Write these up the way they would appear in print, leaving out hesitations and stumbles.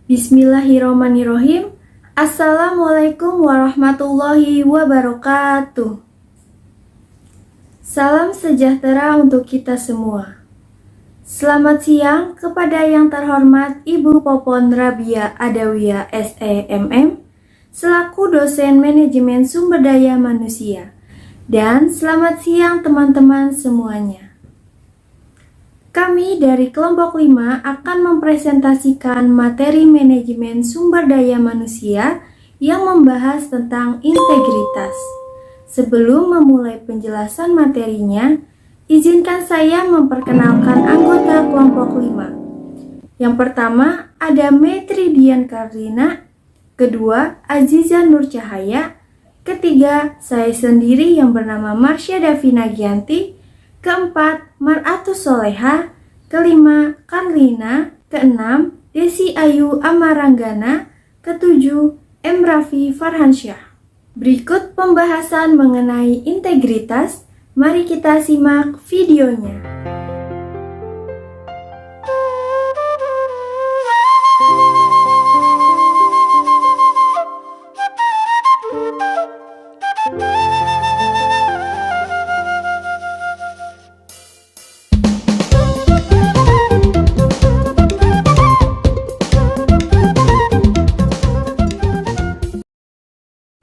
Bismillahirrahmanirrahim. Assalamualaikum warahmatullahi wabarakatuh. Salam sejahtera untuk kita semua. Selamat siang kepada yang terhormat Ibu Popon Rabia Adawiyah SEMM selaku dosen manajemen sumber daya manusia. Dan selamat siang teman-teman semuanya. Kami dari kelompok 5 akan mempresentasikan materi manajemen sumber daya manusia yang membahas tentang integritas. Sebelum memulai penjelasan materinya, izinkan saya memperkenalkan anggota kelompok 5. Yang pertama ada Metri Dian Karlina, kedua Aziza Nur Cahaya, ketiga saya sendiri yang bernama Marsha Davina Gianti, keempat, Maratus Soleha, kelima, Karlina, keenam, Desi Ayu Amaranggana, ketujuh, M. Raffi Farhansyah. Berikut pembahasan mengenai integritas, mari kita simak videonya.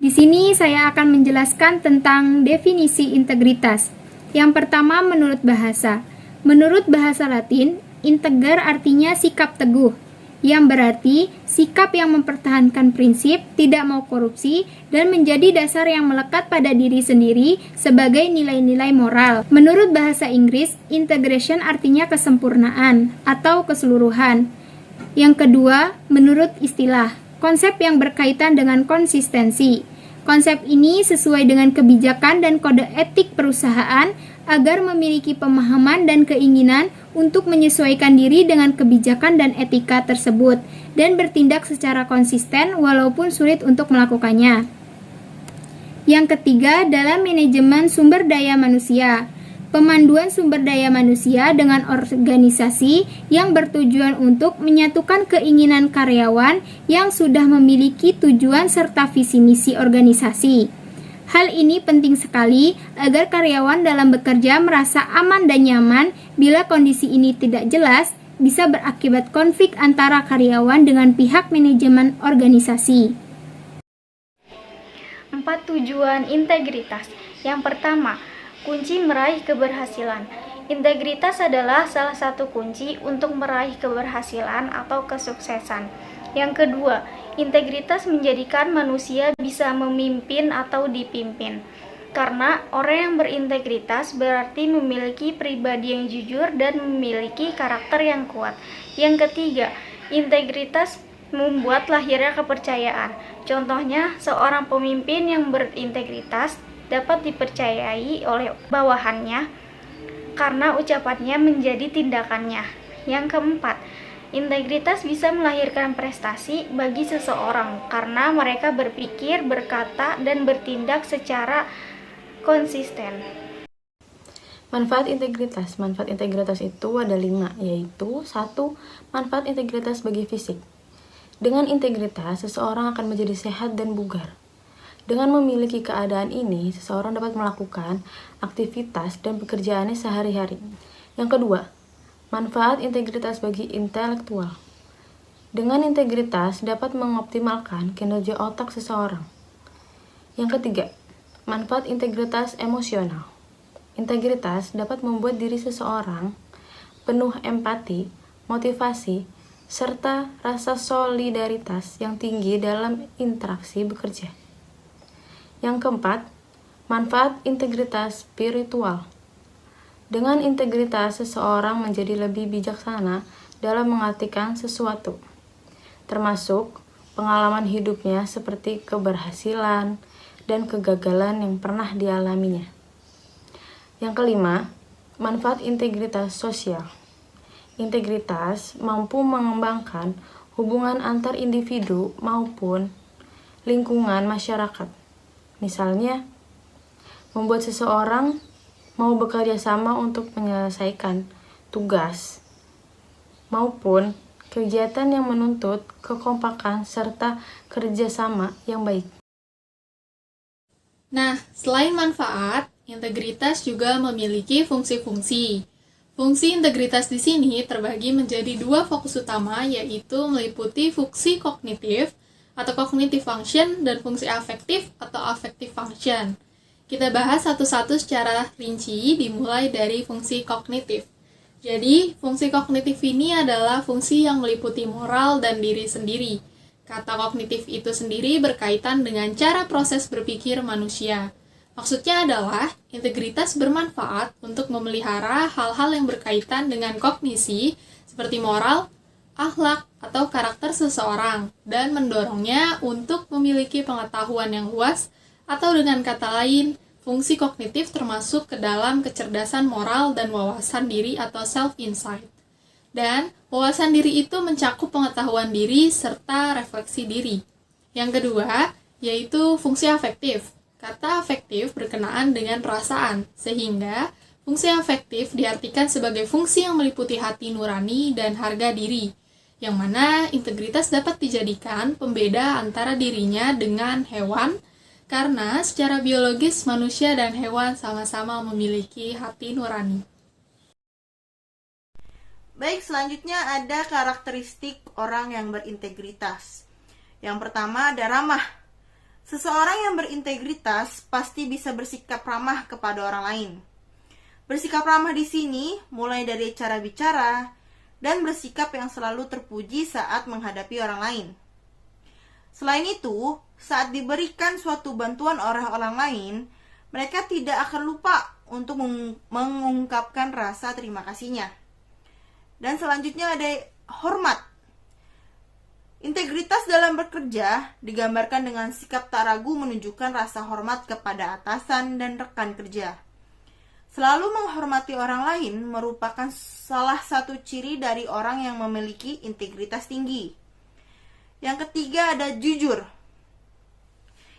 Di sini saya akan menjelaskan tentang definisi integritas. Yang pertama menurut bahasa. Menurut bahasa Latin, integer artinya sikap teguh, yang berarti sikap yang mempertahankan prinsip, tidak mau korupsi, dan menjadi dasar yang melekat pada diri sendiri sebagai nilai-nilai moral. Menurut bahasa Inggris, integration artinya kesempurnaan atau keseluruhan. Yang kedua, menurut istilah, konsep yang berkaitan dengan konsistensi. Konsep ini sesuai dengan kebijakan dan kode etik perusahaan agar memiliki pemahaman dan keinginan untuk menyesuaikan diri dengan kebijakan dan etika tersebut dan bertindak secara konsisten walaupun sulit untuk melakukannya. Yang ketiga, dalam manajemen sumber daya manusia. Pemanduan sumber daya manusia dengan organisasi yang bertujuan untuk menyatukan keinginan karyawan yang sudah memiliki tujuan serta visi misi organisasi. Hal ini penting sekali agar karyawan dalam bekerja merasa aman dan nyaman. Bila kondisi ini tidak jelas, bisa berakibat konflik antara karyawan dengan pihak manajemen organisasi. 4 tujuan integritas. Yang pertama, kunci meraih keberhasilan. Integritas adalah salah satu kunci untuk meraih keberhasilan atau kesuksesan. Yang kedua, integritas menjadikan manusia bisa memimpin atau dipimpin. Karena orang yang berintegritas berarti memiliki pribadi yang jujur dan memiliki karakter yang kuat. Yang ketiga, integritas membuat lahirnya kepercayaan. Contohnya, seorang pemimpin yang berintegritas dapat dipercayai oleh bawahannya karena ucapannya menjadi tindakannya. Yang keempat, integritas bisa melahirkan prestasi bagi seseorang karena mereka berpikir, berkata, dan bertindak secara konsisten. Manfaat integritas. Manfaat integritas itu ada 5, yaitu 1. Manfaat integritas bagi fisik. Dengan integritas, seseorang akan menjadi sehat dan bugar. Dengan memiliki keadaan ini, seseorang dapat melakukan aktivitas dan pekerjaannya sehari-hari. Yang kedua, manfaat integritas bagi intelektual. Dengan integritas dapat mengoptimalkan kinerja otak seseorang. Yang ketiga, manfaat integritas emosional. Integritas dapat membuat diri seseorang penuh empati, motivasi, serta rasa solidaritas yang tinggi dalam interaksi bekerja. Yang keempat, manfaat integritas spiritual. Dengan integritas, seseorang menjadi lebih bijaksana dalam mengartikan sesuatu, termasuk pengalaman hidupnya seperti keberhasilan dan kegagalan yang pernah dialaminya. Yang kelima, manfaat integritas sosial. Integritas mampu mengembangkan hubungan antar individu maupun lingkungan masyarakat. Misalnya, membuat seseorang mau bekerja sama untuk menyelesaikan tugas, maupun kegiatan yang menuntut kekompakan serta kerjasama yang baik. Nah, selain manfaat, integritas juga memiliki fungsi-fungsi. Fungsi integritas di sini terbagi menjadi dua fokus utama, yaitu meliputi fungsi kognitif atau cognitive function dan fungsi afektif atau affective function. Kita bahas satu-satu secara rinci, dimulai dari fungsi kognitif. Jadi, fungsi kognitif ini adalah fungsi yang meliputi moral dan diri sendiri. Kata kognitif itu sendiri berkaitan dengan cara proses berpikir manusia. Maksudnya adalah, integritas bermanfaat untuk memelihara hal-hal yang berkaitan dengan kognisi, seperti moral, akhlak, atau karakter seseorang, dan mendorongnya untuk memiliki pengetahuan yang luas, atau dengan kata lain, fungsi kognitif termasuk ke dalam kecerdasan moral dan wawasan diri atau self-insight. Dan wawasan diri itu mencakup pengetahuan diri serta refleksi diri. Yang kedua, yaitu fungsi afektif. Kata afektif berkenaan dengan perasaan, sehingga fungsi afektif diartikan sebagai fungsi yang meliputi hati nurani dan harga diri, yang mana integritas dapat dijadikan pembeda antara dirinya dengan hewan, karena secara biologis manusia dan hewan sama-sama memiliki hati nurani. Baik, selanjutnya ada karakteristik orang yang berintegritas. Yang pertama ada ramah. Seseorang yang berintegritas pasti bisa bersikap ramah kepada orang lain. Bersikap ramah di sini mulai dari cara bicara dan bersikap yang selalu terpuji saat menghadapi orang lain. Selain itu, saat diberikan suatu bantuan oleh orang lain, mereka tidak akan lupa untuk mengungkapkan rasa terima kasihnya. Dan selanjutnya ada hormat. Integritas dalam bekerja digambarkan dengan sikap tak ragu menunjukkan rasa hormat kepada atasan dan rekan kerja. Selalu menghormati orang lain merupakan salah satu ciri dari orang yang memiliki integritas tinggi. Yang ketiga ada jujur.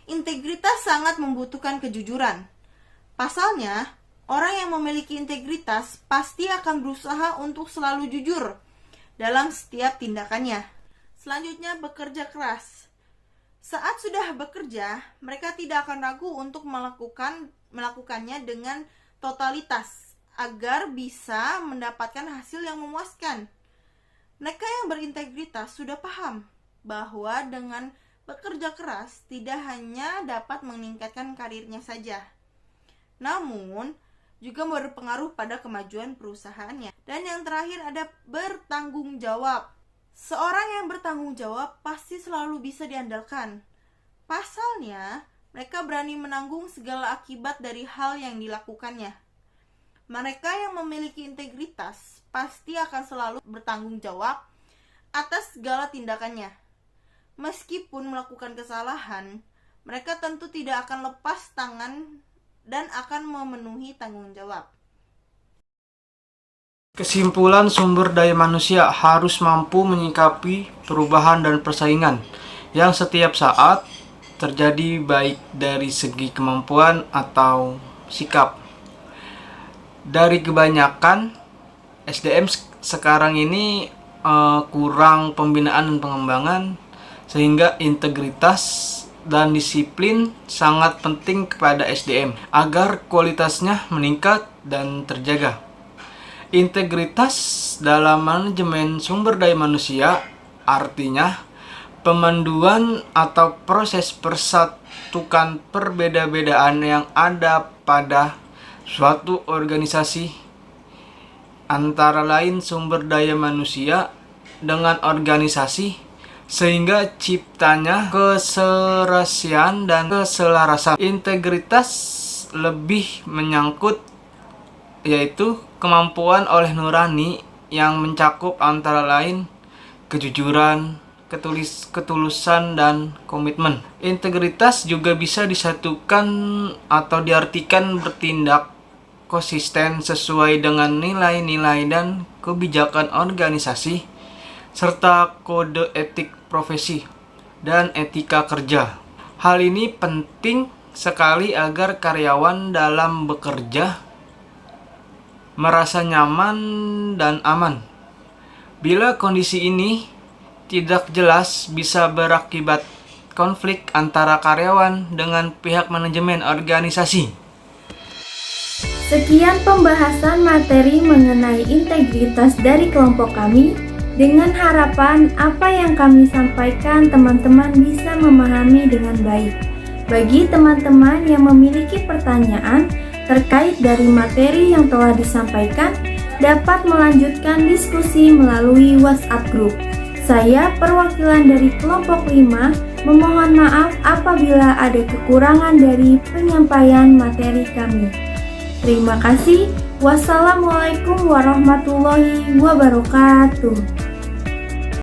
Integritas sangat membutuhkan kejujuran. Pasalnya, orang yang memiliki integritas pasti akan berusaha untuk selalu jujur dalam setiap tindakannya. Selanjutnya, bekerja keras. Saat sudah bekerja, mereka tidak akan ragu untuk melakukannya dengan totalitas agar bisa mendapatkan hasil yang memuaskan. Mereka yang berintegritas sudah paham bahwa dengan bekerja keras tidak hanya dapat meningkatkan karirnya saja, namun juga berpengaruh pada kemajuan perusahaannya. Dan yang terakhir ada bertanggung jawab. Seorang yang bertanggung jawab pasti selalu bisa diandalkan. Pasalnya, mereka berani menanggung segala akibat dari hal yang dilakukannya. Mereka yang memiliki integritas pasti akan selalu bertanggung jawab atas segala tindakannya. Meskipun melakukan kesalahan, mereka tentu tidak akan lepas tangan dan akan memenuhi tanggung jawab. Kesimpulan, sumber daya manusia harus mampu menyikapi perubahan dan persaingan yang setiap saat terjadi, baik dari segi kemampuan atau sikap. Dari kebanyakan SDM sekarang ini kurang pembinaan dan pengembangan, sehingga integritas dan disiplin sangat penting kepada SDM agar kualitasnya meningkat dan terjaga. Integritas dalam manajemen sumber daya manusia artinya pemanduan atau proses persatukan perbeda-bedaan yang ada pada suatu organisasi, antara lain sumber daya manusia dengan organisasi, sehingga ciptanya keserasian dan keselarasan. Integritas lebih menyangkut yaitu kemampuan oleh nurani yang mencakup antara lain kejujuran, ketulusan, dan komitmen. Integritas juga bisa disatukan atau diartikan bertindak konsisten sesuai dengan nilai-nilai dan kebijakan organisasi, serta kode etik profesi dan etika kerja. Hal ini penting sekali agar karyawan dalam bekerja merasa nyaman dan aman, Bila kondisi ini tidak jelas, bisa berakibat konflik antara karyawan dengan pihak manajemen organisasi. Sekian pembahasan materi mengenai integritas dari kelompok kami. Dengan harapan apa yang kami sampaikan teman-teman bisa memahami dengan baik. Bagi teman-teman yang memiliki pertanyaan terkait dari materi yang telah disampaikan, dapat melanjutkan diskusi melalui WhatsApp Group. Saya, perwakilan dari kelompok 5, memohon maaf apabila ada kekurangan dari penyampaian materi kami. Terima kasih. Wassalamualaikum warahmatullahi wabarakatuh.